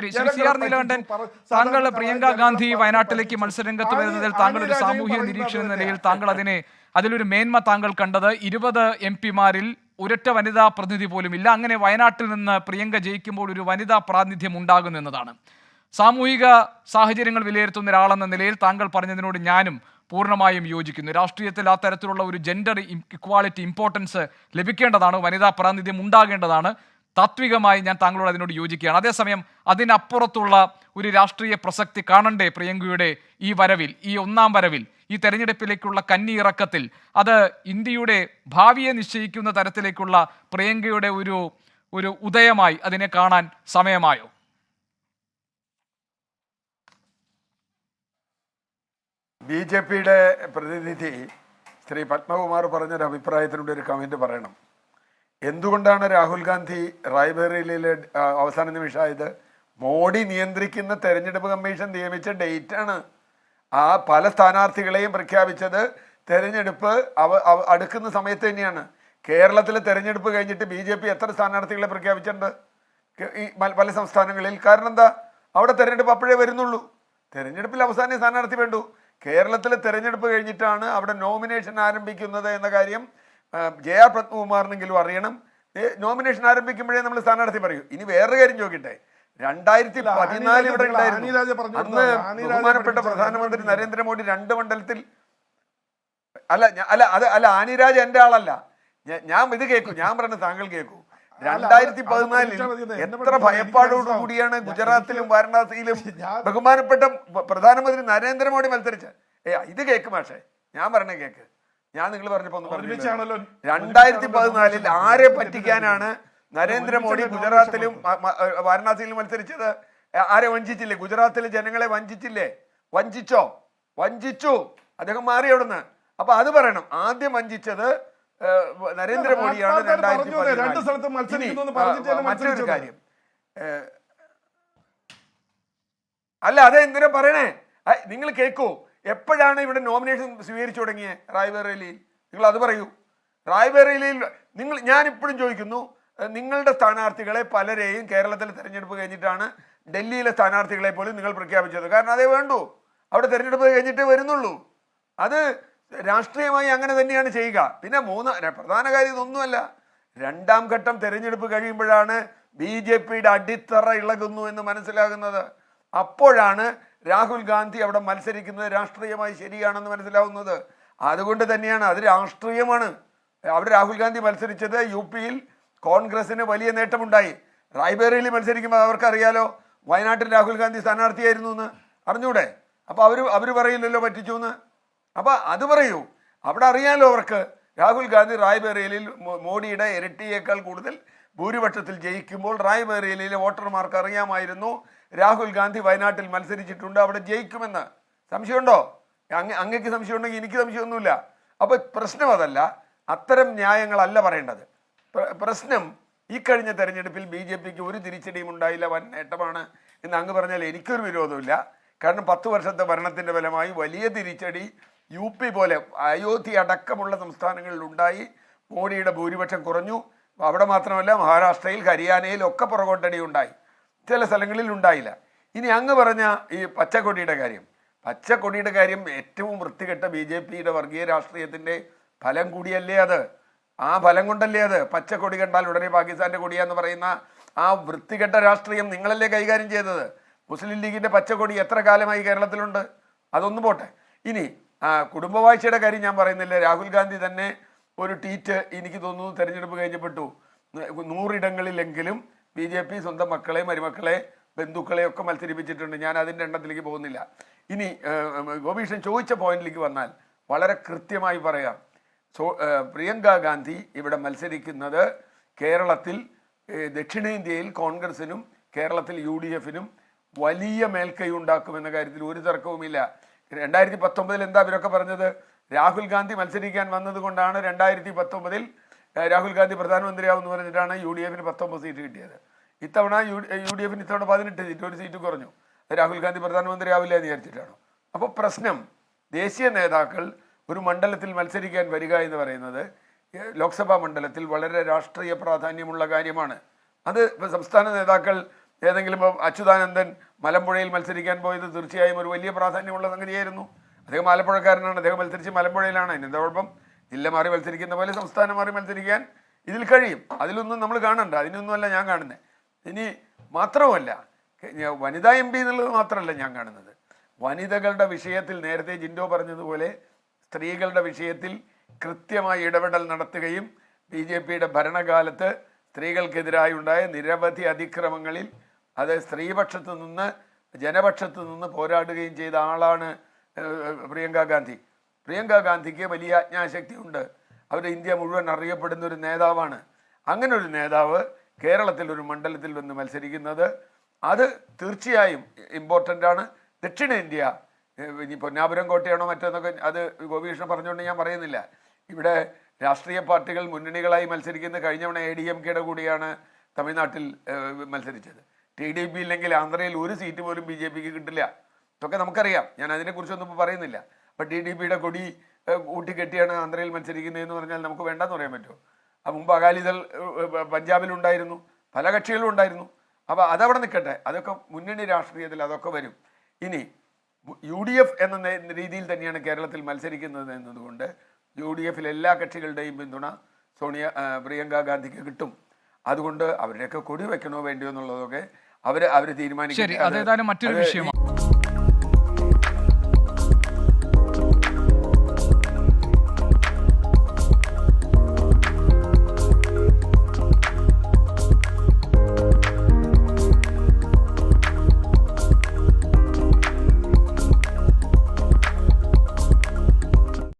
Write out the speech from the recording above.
Shri C R Neelakantan, താങ്കൾ പ്രിയങ്ക ഗാന്ധി വയനാട്ടിലേക്ക് മത്സരരംഗത്ത് വരുന്നതിൽ താങ്കൾ ഒരു സാമൂഹിക നിരീക്ഷകൻ എന്ന നിലയിൽ താങ്കൾ അതിലൊരു മേന്മ താങ്കൾ കണ്ടത് 20 MP-മാരിൽ ഒരൊറ്റ വനിതാ പ്രതിനിധി പോലും ഇല്ല. അങ്ങനെ വയനാട്ടിൽ നിന്ന് പ്രിയങ്ക ജയിക്കുമ്പോൾ ഒരു വനിതാ പ്രാതിനിധ്യം ഉണ്ടാകുന്നു എന്നതാണ്. സാമൂഹിക സാഹചര്യങ്ങൾ വിലയിരുത്തുന്ന ഒരാളെന്ന നിലയിൽ താങ്കൾ പറഞ്ഞതിനോട് ഞാനും പൂർണ്ണമായും യോജിക്കുന്നു. രാഷ്ട്രീയത്തിൽ ആ തരത്തിലുള്ള ഒരു ജെൻഡർ ഇക്വാളിറ്റി ഇമ്പോർട്ടൻസ് ലഭിക്കേണ്ടതാണ്, വനിതാ പ്രാതിനിധ്യം ഉണ്ടാകേണ്ടതാണ്. താത്വികമായി ഞാൻ താങ്കളോട് അതിനോട് യോജിക്കുകയാണ്. അതേസമയം അതിനപ്പുറത്തുള്ള ഒരു രാഷ്ട്രീയ പ്രസക്തി കാണണ്ടേ പ്രിയങ്കയുടെ ഈ വരവിൽ, ഈ ഒന്നാം വരവിൽ, ഈ തെരഞ്ഞെടുപ്പിലേക്കുള്ള കന്നിയിറക്കത്തിൽ? അത് ഇന്ത്യയുടെ ഭാവിയെ നിശ്ചയിക്കുന്ന തരത്തിലേക്കുള്ള പ്രിയങ്കയുടെ ഒരു ഉദയമായി അതിനെ കാണാൻ സമയമായോ? ബി.ജെ.പിയുടെ പ്രതിനിധി ശ്രീ പത്മകുമാർ പറഞ്ഞൊരു അഭിപ്രായത്തിനോട് ഒരു കമൻറ്റ് പറയണം. എന്തുകൊണ്ടാണ് രാഹുൽ ഗാന്ധി റായ്ബറേലിയിലെ അവസാന നിമിഷമായത്? മോഡി നിയന്ത്രിക്കുന്ന തെരഞ്ഞെടുപ്പ് കമ്മീഷൻ നിയമിച്ച ഡേറ്റാണ്. ആ പല സ്ഥാനാർത്ഥികളെയും പ്രഖ്യാപിച്ചത് തെരഞ്ഞെടുപ്പ് അടുക്കുന്ന സമയത്ത് തന്നെയാണ്. കേരളത്തിലെ തെരഞ്ഞെടുപ്പ് കഴിഞ്ഞിട്ട് ബി.ജെ.പി എത്ര സ്ഥാനാർത്ഥികളെ പ്രഖ്യാപിച്ചിട്ടുണ്ട് ഈ പല സംസ്ഥാനങ്ങളിൽ? കാരണം എന്താ? അവിടെ തെരഞ്ഞെടുപ്പ് അപ്പോഴേ വരുന്നുള്ളൂ. തെരഞ്ഞെടുപ്പിൽ അവസാനം സ്ഥാനാർത്ഥി വേണ്ടു. കേരളത്തിലെ തെരഞ്ഞെടുപ്പ് കഴിഞ്ഞിട്ടാണ് അവിടെ നോമിനേഷൻ ആരംഭിക്കുന്നത് എന്ന കാര്യം ജെ.ആർ. പത്മകുമാറിനെങ്കിലും അറിയണം. നോമിനേഷൻ ആരംഭിക്കുമ്പോഴേ നമ്മൾ സ്ഥാനാർത്ഥി പറയൂ. ഇനി വേറൊരു കാര്യം ചോദിക്കട്ടെ, 2014 ഇവിടെ ഉണ്ടായിരുന്നു. അന്ന് ബഹുമാനപ്പെട്ട പ്രധാനമന്ത്രി നരേന്ദ്രമോദി 2 മണ്ഡലത്തിൽ അല്ല ആനിരാജ് എൻ്റെ ആളല്ല. ഞാൻ ഇത് കേൾക്കൂ, ഞാൻ പറഞ്ഞ താങ്കൾ കേൾക്കൂ. 2014 എത്ര ഭയപ്പാടോടു കൂടിയാണ് ഗുജറാത്തിലും വാരണാസിയിലും ബഹുമാനപ്പെട്ട പ്രധാനമന്ത്രി നരേന്ദ്രമോദി മത്സരിച്ച. ഇത് കേക്ക് മാഷേ, ഞാൻ പറഞ്ഞ കേക്ക്. ഞാൻ നിങ്ങൾ പറഞ്ഞപ്പോ 2014 ആരെ പറ്റിക്കാനാണ് നരേന്ദ്രമോദി ഗുജറാത്തിലും വാരണാസിയിലും മത്സരിച്ചത്? ആരെ വഞ്ചിച്ചില്ലേ? ഗുജറാത്തിലെ ജനങ്ങളെ വഞ്ചിച്ചില്ലേ? വഞ്ചിച്ചു. അദ്ദേഹം മാറി അവിടുന്ന്. അപ്പൊ അത് പറയണം. ആദ്യം വഞ്ചിച്ചത് നരേന്ദ്രമോദിയാണ്. 2014 മറ്റൊരു കാര്യം അല്ല, അതെന്തിനാ പറയണേ? നിങ്ങൾ കേൾക്കൂ. എപ്പോഴാണ് ഇവിടെ നോമിനേഷൻ സ്വീകരിച്ചു തുടങ്ങിയത്? റായ്ബറേലിയിൽ. നിങ്ങൾ അത് പറയൂ. റായ്ബറേലിയിൽ ഞാൻ ഇപ്പോഴും ചോദിക്കുന്നു, നിങ്ങളുടെ സ്ഥാനാർത്ഥികളെ പലരെയും കേരളത്തിലെ തെരഞ്ഞെടുപ്പ് കഴിഞ്ഞിട്ടാണ് ഡൽഹിയിലെ സ്ഥാനാർത്ഥികളെ പോലും നിങ്ങൾ പ്രഖ്യാപിച്ചത്. കാരണം അതേ വേണ്ടൂ, അവിടെ തെരഞ്ഞെടുപ്പ് കഴിഞ്ഞിട്ടേ വരുന്നുള്ളൂ. അത് രാഷ്ട്രീയമായി അങ്ങനെ തന്നെയാണ് ചെയ്യുക. പിന്നെ പ്രധാന കാര്യം ഇതൊന്നുമല്ല. 2ാം ഘട്ടം തെരഞ്ഞെടുപ്പ് കഴിയുമ്പോഴാണ് ബി.ജെ.പിയുടെ അടിത്തറ ഇളകുന്നു എന്ന് മനസ്സിലാകുന്നത്. അപ്പോഴാണ് രാഹുൽ ഗാന്ധി അവിടെ മത്സരിക്കുന്നത് രാഷ്ട്രീയമായി ശരിയാണെന്ന് മനസ്സിലാവുന്നത്. അതുകൊണ്ട് തന്നെയാണ് അത് രാഷ്ട്രീയമാണ്. അവിടെ രാഹുൽ ഗാന്ധി മത്സരിച്ചത് യു.പിയിൽ കോൺഗ്രസിന് വലിയ നേട്ടമുണ്ടായി. റായ്ബറേലിയിൽ മത്സരിക്കുമ്പോൾ അവർക്കറിയാലോ വയനാട്ടിൽ രാഹുൽ ഗാന്ധി സ്ഥാനാർത്ഥിയായിരുന്നു എന്ന്. അറിഞ്ഞൂടെ? അപ്പോൾ അവർ പറയില്ലല്ലോ പറ്റിച്ചു എന്ന്. അപ്പം അത് പറയൂ. അവിടെ അറിയാലോ അവർക്ക് രാഹുൽ ഗാന്ധി റായ്ബറേലിയിൽ മോഡിയുടെ ഇരട്ടിയേക്കാൾ കൂടുതൽ ഭൂരിപക്ഷത്തിൽ ജയിക്കുമ്പോൾ റായ്ബറേലിയിലെ വോട്ടർമാർക്ക് അറിയാമായിരുന്നു രാഹുൽ ഗാന്ധി വയനാട്ടിൽ മത്സരിച്ചിട്ടുണ്ട്, അവിടെ ജയിക്കുമെന്ന്. സംശയമുണ്ടോ? അങ്ങക്ക് സംശയം ഉണ്ടെങ്കിൽ എനിക്ക് സംശയമൊന്നുമില്ല. അപ്പോൾ പ്രശ്നം അതല്ല, അത്തരം ന്യായങ്ങളല്ല പറയേണ്ടത്. പ്രശ്നം ഈ കഴിഞ്ഞ തെരഞ്ഞെടുപ്പിൽ ബി.ജെ.പിക്ക് ഒരു തിരിച്ചടിയും ഉണ്ടായില്ല, വൻ നേട്ടമാണ് എന്ന് അങ്ങ് പറഞ്ഞാൽ എനിക്കൊരു വിരോധമില്ല. കാരണം 10 വർഷത്തെ ഭരണത്തിൻ്റെ ഫലമായി വലിയ തിരിച്ചടി യു.പി പോലെ അയോധ്യ അടക്കമുള്ള സംസ്ഥാനങ്ങളിൽ ഉണ്ടായി. മോഡിയുടെ ഭൂരിപക്ഷം കുറഞ്ഞു. അവിടെ മാത്രമല്ല, മഹാരാഷ്ട്രയിൽ ഹരിയാനയിൽ ഒക്കെ പുറകോട്ടടി ഉണ്ടായി. ചില സ്ഥലങ്ങളിൽ ഉണ്ടായില്ല. ഇനി അങ്ങ് പറഞ്ഞ ഈ പച്ചക്കൊടിയുടെ കാര്യം ഏറ്റവും വൃത്തികെട്ട ബി.ജെ.പിയുടെ വർഗീയ രാഷ്ട്രീയത്തിൻ്റെ ഫലം കൂടിയല്ലേ അത്? ആ ഫലം കൊണ്ടല്ലേ അത്? പച്ചക്കൊടി കണ്ടാൽ ഉടനെ പാകിസ്ഥാൻ്റെ കൊടിയാന്ന് പറയുന്ന ആ വൃത്തികെട്ട രാഷ്ട്രീയം നിങ്ങളല്ലേ കൈകാര്യം ചെയ്തത്? മുസ്ലിം ലീഗിൻ്റെ പച്ചക്കൊടി എത്ര കാലമായി കേരളത്തിലുണ്ട്? അതൊന്നും പോട്ടെ. ഇനി കുടുംബവാഴ്ചയുടെ കാര്യം ഞാൻ പറയുന്നില്ല. രാഹുൽ ഗാന്ധി തന്നെ ഒരു ട്വീറ്റ് എനിക്ക് തോന്നുന്നു തെരഞ്ഞെടുപ്പ് കഴിഞ്ഞപ്പെട്ടു 100 ഇടങ്ങളിലെങ്കിലും ബി.ജെ.പി സ്വന്തം മക്കളെ, മരുമക്കളെ, ബന്ധുക്കളെ ഒക്കെ മത്സരിപ്പിച്ചിട്ടുണ്ട്. ഞാൻ അതിൻ്റെ എണ്ണത്തിലേക്ക് പോകുന്നില്ല. ഇനി ഗോപീഷൻ ചോദിച്ച പോയിന്റിലേക്ക് വന്നാൽ വളരെ കൃത്യമായി പറയാം. പ്രിയങ്ക ഗാന്ധി ഇവിടെ മത്സരിക്കുന്നത് കേരളത്തിൽ ദക്ഷിണേന്ത്യയിൽ കോൺഗ്രസിനും കേരളത്തിൽ യു.ഡി.എഫിനും വലിയ മേൽക്കൈ ഉണ്ടാക്കുമെന്ന കാര്യത്തിൽ ഒരു തർക്കവുമില്ല. 2019 എന്താ ഇവരൊക്കെ പറഞ്ഞത്? രാഹുൽ ഗാന്ധി മത്സരിക്കാൻ വന്നത് കൊണ്ടാണ് 2019 രാഹുൽ ഗാന്ധി പ്രധാനമന്ത്രിയാവുമെന്ന് പറഞ്ഞിട്ടാണ് യു.ഡി.എഫിന് 19 സീറ്റ് കിട്ടിയത്. ഇത്തവണ യു.ഡി.എഫിന് ഇത്തവണ 18 സീറ്റ്, ഒരു സീറ്റ് കുറഞ്ഞു. രാഹുൽ ഗാന്ധി പ്രധാനമന്ത്രിയാവില്ല എന്ന് വിചാരിച്ചിട്ടാണോ? അപ്പോൾ പ്രശ്നം ദേശീയ നേതാക്കൾ ഒരു മണ്ഡലത്തിൽ മത്സരിക്കാൻ വരിക എന്ന് പറയുന്നത് ലോക്സഭാ മണ്ഡലത്തിൽ വളരെ രാഷ്ട്രീയ പ്രാധാന്യമുള്ള കാര്യമാണ്. അത് സംസ്ഥാന നേതാക്കൾ ഏതെങ്കിലും ഇപ്പോൾ അച്യുതാനന്ദൻ മലമ്പുഴയിൽ മത്സരിക്കാൻ പോയത് തീർച്ചയായും ഒരു വലിയ പ്രാധാന്യമുള്ള സംഗതിയായിരുന്നു. അദ്ദേഹം ആലപ്പുഴക്കാരനാണ്, അദ്ദേഹം മത്സരിച്ച് മലമ്പുഴയിലാണ്. അതിനെന്താ കുഴപ്പം? ജില്ല മാറി മത്സരിക്കുന്ന പോലെ സംസ്ഥാനം മാറി മത്സരിക്കാൻ ഇതിൽ കഴിയും. അതിലൊന്നും നമ്മൾ കാണണ്ട, അതിനൊന്നുമല്ല ഞാൻ കാണുന്നത്. ഇനി മാത്രമല്ല, വനിതാ MP എന്നുള്ളത് മാത്രമല്ല ഞാൻ കാണുന്നത്. വനിതകളുടെ വിഷയത്തിൽ നേരത്തെ ജിൻഡോ പറഞ്ഞതുപോലെ സ്ത്രീകളുടെ വിഷയത്തിൽ കൃത്യമായി ഇടപെടൽ നടത്തുകയും BJPയുടെ ഭരണകാലത്ത് സ്ത്രീകൾക്കെതിരായി ഉണ്ടായ നിരവധി അതിക്രമങ്ങളിൽ അത് സ്ത്രീപക്ഷത്ത് നിന്ന് ജനപക്ഷത്ത് നിന്ന് പോരാടുകയും ചെയ്ത ആളാണ് പ്രിയങ്ക ഗാന്ധി. പ്രിയങ്ക ഗാന്ധിക്ക് വലിയ ആജ്ഞാശക്തി ഉണ്ട്. അവർ ഇന്ത്യ മുഴുവൻ അറിയപ്പെടുന്ന ഒരു നേതാവാണ്. അങ്ങനെ ഒരു നേതാവ് കേരളത്തിൽ ഒരു മണ്ഡലത്തിൽ വന്ന് മത്സരിക്കുന്നത് അത് തീർച്ചയായും ഇമ്പോർട്ടൻ്റ് ആണ്. ദക്ഷിണേന്ത്യ, ഇനി പൊന്നാപുരം കോട്ടയാണോ മറ്റൊന്നൊക്കെ അത് ഗോപികൃഷ്ണൻ പറഞ്ഞുകൊണ്ട് ഞാൻ പറയുന്നില്ല. ഇവിടെ രാഷ്ട്രീയ പാർട്ടികൾ മുന്നണികളായി മത്സരിക്കുന്ന കഴിഞ്ഞവണ ADMKയുടെ കൂടിയാണ് തമിഴ്നാട്ടിൽ മത്സരിച്ചത്. TDP ഇല്ലെങ്കിൽ ആന്ധ്രയിൽ ഒരു സീറ്റ് പോലും BJPക്ക് കിട്ടില്ല. ഇതൊക്കെ നമുക്കറിയാം. ഞാൻ അതിനെക്കുറിച്ചൊന്നും ഇപ്പോൾ പറയുന്നില്ല. അപ്പം TDPയുടെ കൊടി ഊട്ടിക്കെട്ടിയാണ് ആന്ധ്രയിൽ മത്സരിക്കുന്നതെന്ന് പറഞ്ഞാൽ നമുക്ക് വേണ്ടെന്ന് പറയാൻ പറ്റുമോ? മുമ്പ് അകാലിദൾ പഞ്ചാബിലുണ്ടായിരുന്നു, പല കക്ഷികളും ഉണ്ടായിരുന്നു. അപ്പോൾ അതവിടെ നിൽക്കട്ടെ, അതൊക്കെ മുന്നണി രാഷ്ട്രീയത്തിൽ അതൊക്കെ വരും. ഇനി UDF എന്ന രീതിയിൽ തന്നെയാണ് കേരളത്തിൽ മത്സരിക്കുന്നത് എന്നതുകൊണ്ട് UDFിൽ എല്ലാ കക്ഷികളുടെയും പിന്തുണ പ്രിയങ്ക ഗാന്ധിക്ക് കിട്ടും. അതുകൊണ്ട് അവരുടെയൊക്കെ കൊടി വെക്കണോ വേണ്ടിയോ എന്നുള്ളതൊക്കെ അവർ തീരുമാനിക്കും. ശരി, അതേതായാലും മറ്റൊരു വിഷയമാണ്.